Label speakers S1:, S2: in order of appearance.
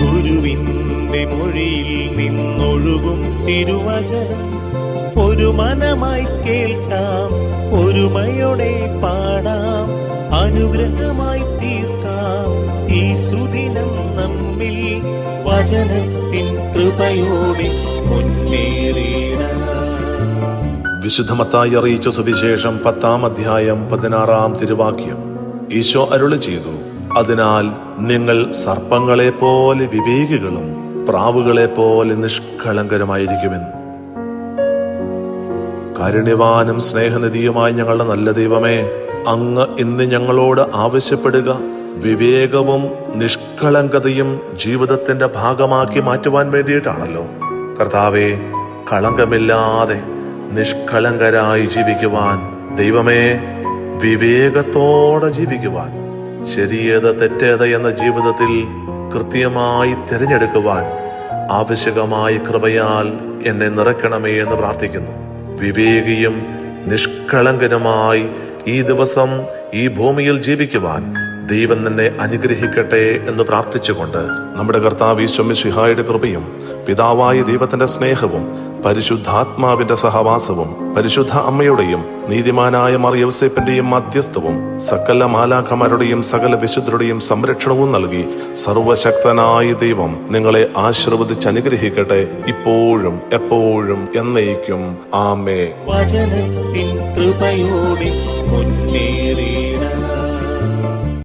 S1: ഗുരുവിന്റെ മൊഴിയിൽ നിന്നൊഴുകും തിരുവചനം ഒരു മനമായി കേൾക്കാം, ഒരുമയോടെ പാടാം, അനുഗ്രഹമായി തീർക്കാം ഈ സുദിനം നമ്മിൽ വചനത്തിൻ കൃപയോടെ മുന്നേറിയിടാം.
S2: വിശുദ്ധ മത്തായി അറിയിച്ച സുവിശേഷം 10-ാം അധ്യായം 16-ാം തിരുവാക്യം. ഈശോ അരുളി ചെയ്തു, അതിനാൽ നിങ്ങൾ സർപ്പങ്ങളെ പോലെ വിവേകികളും പ്രാവുകളെ പോലെ നിഷ്കളങ്കരുമായിരിക്കുമെൻ. കാരുണ്യവാനും സ്നേഹനിധിയുമായ ഞങ്ങളുടെ നല്ല ദൈവമേ, അങ്ങ് ഇന്ന് ഞങ്ങളോട് ആവശ്യപ്പെടുക വിവേകവും നിഷ്കളങ്കതയും ജീവിതത്തിന്റെ ഭാഗമാക്കി മാറ്റുവാൻ വേണ്ടിയിട്ടാണല്ലോ. കർത്താവേ, കളങ്കമില്ലാതെ നിഷ്കളങ്കരായി ജീവിക്കുവാൻ, ദൈവമേ, വിവേകത്തോടെ ജീവിക്കുവാൻ, ശരിയേത് തെറ്റേത് എന്ന ജീവിതത്തിൽ കൃത്യമായി തിരഞ്ഞെടുക്കുവാൻ ആവശ്യകമായ കൃപയാൽ എന്നെ നിറയ്ക്കണമേ എന്ന് പ്രാർത്ഥിക്കുന്നു. വിവേകിയും നിഷ്കളങ്കനുമായി ഈ ദിവസം ഈ ഭൂമിയിൽ ജീവിക്കുവാൻ ദൈവം തന്നെ അനുഗ്രഹിക്കട്ടെ എന്ന് പ്രാർത്ഥിച്ചുകൊണ്ട് നമ്മുടെ കർത്താവ് ഈശോ മിശിഹായുടെ കൃപയും പിതാവായ ദൈവത്തിന്റെ സ്നേഹവും പരിശുദ്ധാത്മാവിന്റെ സഹവാസവും പരിശുദ്ധ അമ്മയുടെയും നീതിമാനായ മറിയൗസേപ്പിന്റെയും മധ്യസ്ഥവും സകല മാലാഖമാരുടെയും സകല വിശുദ്ധരുടെയും സംരക്ഷണവും നൽകി സർവശക്തനായ ദൈവം നിങ്ങളെ ആശീർവദിച്ച് അനുഗ്രഹിക്കട്ടെ, ഇപ്പോഴും എപ്പോഴും എന്നേക്കും. ആമേൻ.
S1: വചനത്തിൻ കൃപയോടെ മുന്നേറി